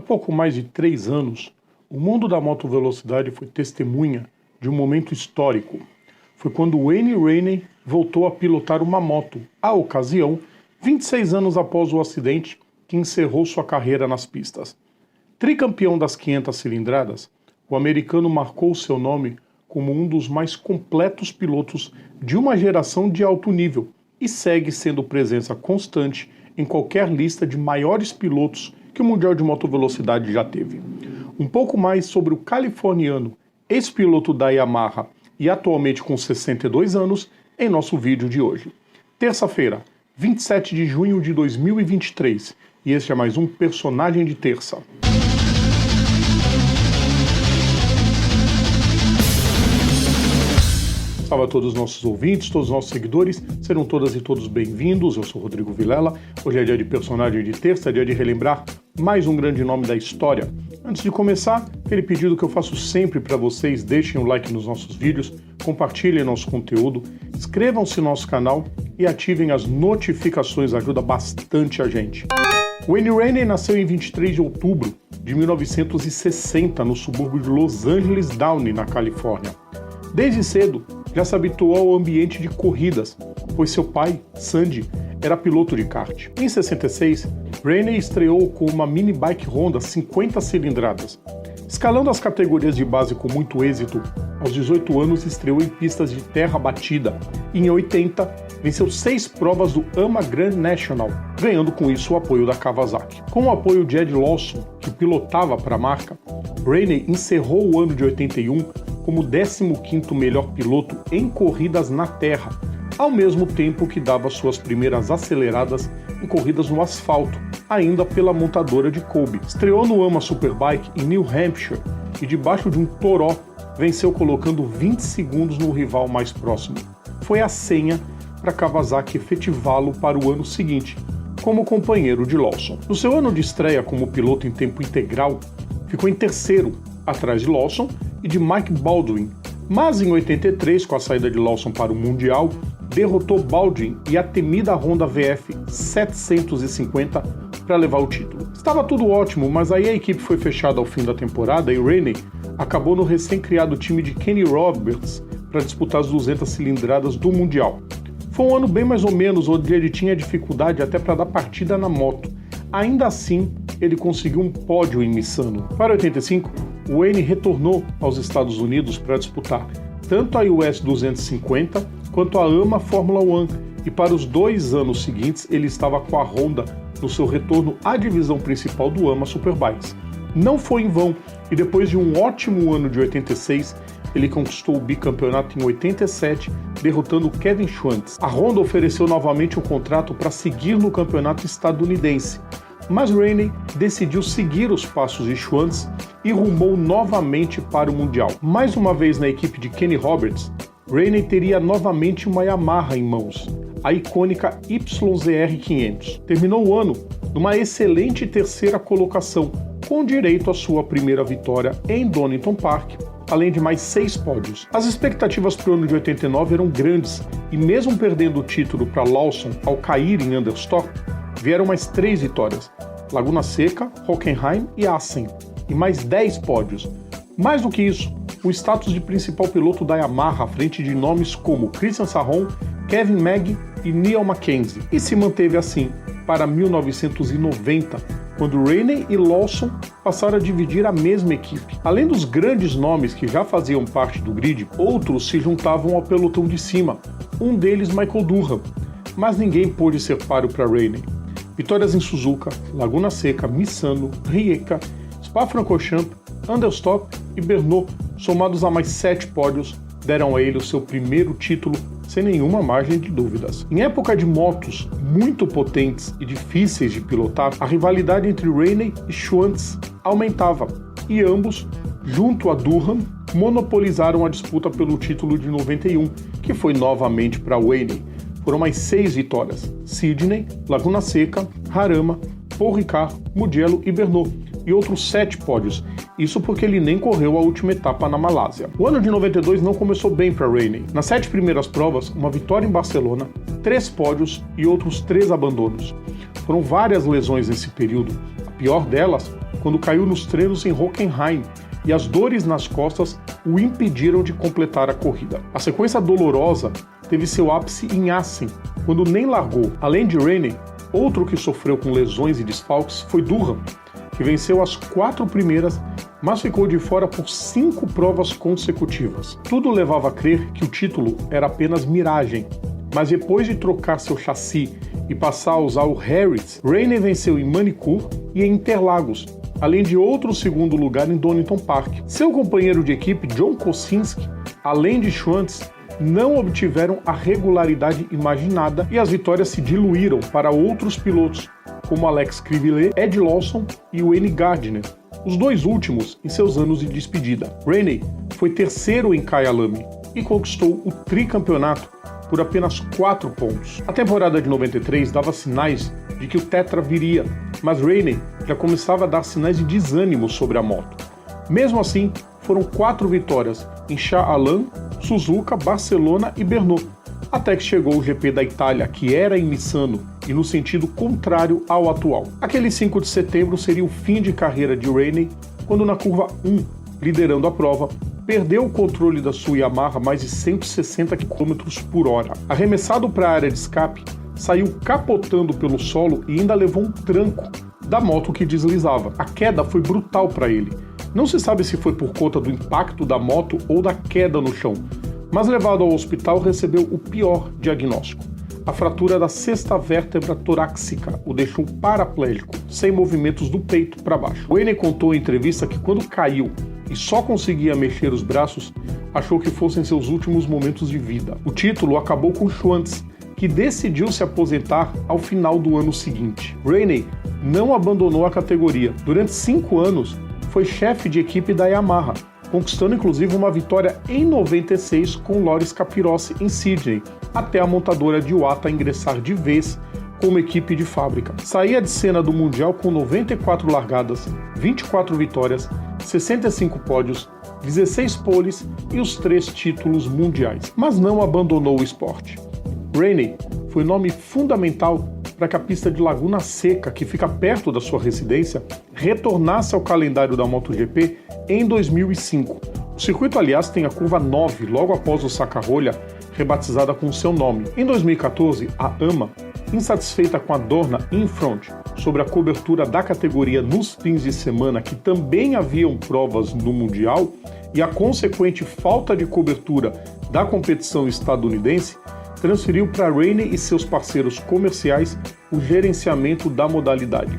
pouco mais de 3 anos, o mundo da motovelocidade foi testemunha de um momento histórico. Foi quando Wayne Rainey voltou a pilotar uma moto, à ocasião, 26 anos após o acidente que encerrou sua carreira nas pistas. Tricampeão das 500 cilindradas, o americano marcou seu nome como um dos mais completos pilotos de uma geração de alto nível e segue sendo presença constante em qualquer lista de maiores pilotos que o Mundial de Motovelocidade já teve. Um pouco mais sobre o californiano, ex-piloto da Yamaha e atualmente com 62 anos, em nosso vídeo de hoje. Terça-feira, 27 de junho de 2023, e este é mais um Personagem de Terça. Salve a todos os nossos ouvintes, todos os nossos seguidores, serão todas e todos bem-vindos. Eu sou Rodrigo Vilela. Hoje é dia de Personagem de Terça, dia de relembrar mais um grande nome da história. Antes de começar, aquele pedido que eu faço sempre para vocês: deixem um like nos nossos vídeos, compartilhem nosso conteúdo, inscrevam-se no nosso canal e ativem as notificações, ajuda bastante a gente. Wayne Rainey nasceu em 23 de outubro de 1960 no subúrbio de Los Angeles Downey, na Califórnia. Desde cedo, já se habituou ao ambiente de corridas, pois seu pai, Sandy, era piloto de kart. Em 66, Rainey estreou com uma mini bike Honda 50 cilindradas. Escalando as categorias de base com muito êxito, aos 18 anos estreou em pistas de terra batida e em 80 venceu 6 provas do AMA Grand National, ganhando com isso o apoio da Kawasaki. Com o apoio de Ed Lawson, que pilotava para a marca, Rainey encerrou o ano de 81 como o 15º melhor piloto em corridas na terra, ao mesmo tempo que dava suas primeiras aceleradas em corridas no asfalto, ainda pela montadora de Colby. Estreou no AMA Superbike em New Hampshire e debaixo de um toró venceu colocando 20 segundos no rival mais próximo. Foi a senha para Kawasaki efetivá-lo para o ano seguinte, como companheiro de Lawson. No seu ano de estreia como piloto em tempo integral, ficou em terceiro, atrás de Lawson e de Mike Baldwin, mas em 83, com a saída de Lawson para o Mundial, derrotou Baldwin e a temida Honda VF 750 para levar o título. Estava tudo ótimo, mas aí a equipe foi fechada ao fim da temporada e Rainey acabou no recém-criado time de Kenny Roberts para disputar as 200 cilindradas do Mundial. Foi um ano bem mais ou menos, onde ele tinha dificuldade até para dar partida na moto. Ainda assim, ele conseguiu um pódio em Misano. Para 85, Wayne retornou aos Estados Unidos para disputar tanto a US 250 quanto a AMA Fórmula 1, e para os 2 anos seguintes ele estava com a Honda no seu retorno à divisão principal do AMA Superbikes. Não foi em vão, e depois de um ótimo ano de 86, ele conquistou o bicampeonato em 87, derrotando Kevin Schwantz. A Honda ofereceu novamente um contrato para seguir no campeonato estadunidense, mas Rainey decidiu seguir os passos de Schwantz e rumou novamente para o Mundial. Mais uma vez na equipe de Kenny Roberts, Rainey teria novamente uma Yamaha em mãos, a icônica YZR-500. Terminou o ano numa excelente terceira colocação, com direito à sua primeira vitória em Donington Park, além de mais 6 pódios. As expectativas para o ano de 89 eram grandes, e mesmo perdendo o título para Lawson ao cair em Understock, vieram mais 3 vitórias: Laguna Seca, Hockenheim e Assen, e mais 10 pódios. Mais do que isso, o status de principal piloto da Yamaha à frente de nomes como Christian Sarron, Kevin Magg e Neil Mackenzie, e se manteve assim para 1990, quando Rainey e Lawson passaram a dividir a mesma equipe. Além dos grandes nomes que já faziam parte do grid, outros se juntavam ao pelotão de cima, um deles Michael Durham, mas ninguém pôde ser páreo para Rainey. Vitórias em Suzuka, Laguna Seca, Misano, Rijeka, Spa-Francorchamps, Understock e Brno, somados a mais 7 pódios, deram a ele o seu primeiro título sem nenhuma margem de dúvidas. Em época de motos muito potentes e difíceis de pilotar, a rivalidade entre Rainey e Schwantz aumentava, e ambos, junto a Durham, monopolizaram a disputa pelo título de 91, que foi novamente para Wayne. Foram mais 6 vitórias: Sydney, Laguna Seca, Jarama, Paul Ricard, Mugello e Brno, e outros 7 pódios, isso porque ele nem correu a última etapa na Malásia. O ano de 92 não começou bem para Rainey. Nas 7 primeiras provas, uma vitória em Barcelona, 3 pódios e outros 3 abandonos. Foram várias lesões nesse período. A pior delas quando caiu nos treinos em Hockenheim e as dores nas costas o impediram de completar a corrida. A sequência dolorosa teve seu ápice em Assen, quando nem largou. Além de Rainey, outro que sofreu com lesões e desfalques foi Durham, que venceu as 4 primeiras, mas ficou de fora por 5 provas consecutivas. Tudo levava a crer que o título era apenas miragem, mas depois de trocar seu chassi e passar a usar o Harris, Rainey venceu em Manicure e em Interlagos, além de outro segundo lugar em Donington Park. Seu companheiro de equipe, John Kosinski, além de Schwantz, não obtiveram a regularidade imaginada e as vitórias se diluíram para outros pilotos, como Alex Crivillé, Ed Lawson e Wayne Gardner, os 2 últimos em seus anos de despedida. Rainey foi terceiro em Kyalami e conquistou o tricampeonato por apenas 4 pontos. A temporada de 93 dava sinais de que o Tetra viria, mas Rainey já começava a dar sinais de desânimo sobre a moto. Mesmo assim, foram 4 vitórias em Shah Alam, Suzuka, Barcelona e Brno, até que chegou o GP da Itália, que era em Misano e no sentido contrário ao atual. Aquele 5 de setembro seria o fim de carreira de Rainey, quando na curva 1, liderando a prova, perdeu o controle da sua Yamaha a mais de 160 km por hora. Arremessado para a área de escape, saiu capotando pelo solo e ainda levou um tranco da moto que deslizava. A queda foi brutal para ele. Não se sabe se foi por conta do impacto da moto ou da queda no chão, mas levado ao hospital recebeu o pior diagnóstico: a fratura da 6ª vértebra torácica o deixou paraplégico, sem movimentos do peito para baixo. Wayne contou em entrevista que quando caiu e só conseguia mexer os braços, achou que fossem seus últimos momentos de vida. O título acabou com Schwantz, que decidiu se aposentar ao final do ano seguinte. Rainey não abandonou a categoria. Durante 5 anos, foi chefe de equipe da Yamaha, conquistando inclusive uma vitória em 96 com Loris Capirossi em Sydney, até a montadora de Iwata ingressar de vez como equipe de fábrica. Saía de cena do Mundial com 94 largadas, 24 vitórias, 65 pódios, 16 poles e os 3 títulos mundiais, mas não abandonou o esporte. Rainey foi nome fundamental para que a pista de Laguna Seca, que fica perto da sua residência, retornasse ao calendário da MotoGP em 2005. O circuito, aliás, tem a curva 9, logo após o Sacarolha, rebatizada com seu nome. Em 2014, a AMA, insatisfeita com a Dorna Infront sobre a cobertura da categoria nos fins de semana, que também haviam provas no Mundial, e a consequente falta de cobertura da competição estadunidense, transferiu para Rainey e seus parceiros comerciais o gerenciamento da modalidade.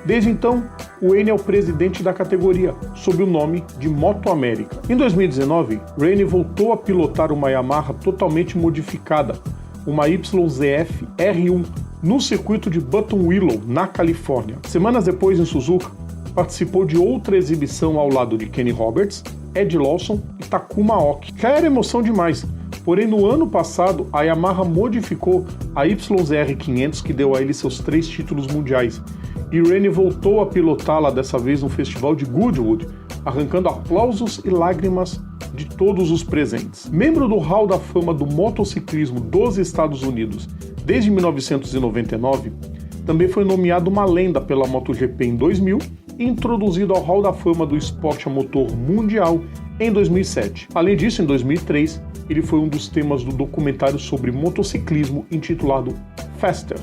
Desde então, o Wayne é o presidente da categoria, sob o nome de Moto América. Em 2019, Rainey voltou a pilotar uma Yamaha totalmente modificada, uma YZF R1, no circuito de Buttonwillow, na Califórnia. Semanas depois, em Suzuka, participou de outra exibição ao lado de Kenny Roberts, Ed Lawson e Takuma Oki. Já era emoção demais, porém no ano passado a Yamaha modificou a YZR500, que deu a ele seus 3 títulos mundiais, e Rainey voltou a pilotá-la dessa vez no festival de Goodwood, arrancando aplausos e lágrimas de todos os presentes. Membro do Hall da Fama do motociclismo dos Estados Unidos desde 1999, também foi nomeado uma lenda pela MotoGP em 2000 e introduzido ao Hall da Fama do esporte a motor mundial em 2007. Além disso, em 2003, ele foi um dos temas do documentário sobre motociclismo intitulado Faster.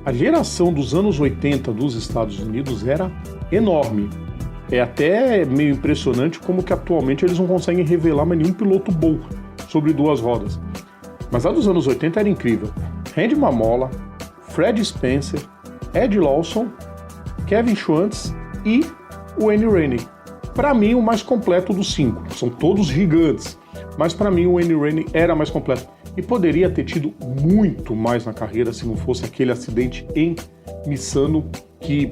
A geração dos anos 80 dos Estados Unidos era enorme. É até meio impressionante como que atualmente eles não conseguem revelar mais nenhum piloto bom sobre 2 rodas. Mas a dos anos 80 era incrível. Randy Mamola, Fred Spencer, Ed Lawson, Kevin Schwantz e Wayne Rainey. Para mim, o mais completo dos 5. São todos gigantes, mas para mim o Wayne Rainey era mais completo. E poderia ter tido muito mais na carreira se não fosse aquele acidente em Misano que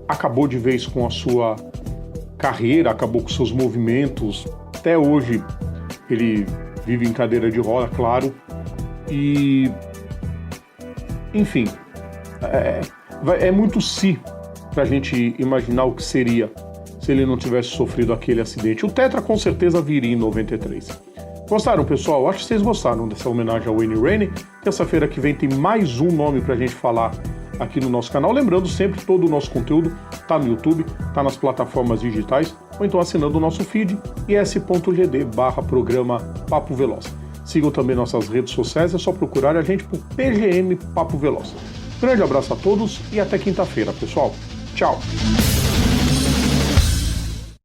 acabou de vez com a sua carreira, acabou com seus movimentos. Até hoje ele vive em cadeira de roda, claro. E enfim, é muito pra gente imaginar o que seria se ele não tivesse sofrido aquele acidente. O Tetra com certeza viria em 93. Gostaram, pessoal? Acho que vocês gostaram dessa homenagem ao Wayne Rainey. Terça-feira que vem tem mais um nome pra gente falar aqui no nosso canal. Lembrando sempre, todo o nosso conteúdo está no YouTube, está nas plataformas digitais, ou então assinando o nosso feed, is.gd/programa Papo Veloz. Sigam também nossas redes sociais, é só procurar a gente por PGM Papo Veloz. Grande abraço a todos e até quinta-feira, pessoal. Tchau!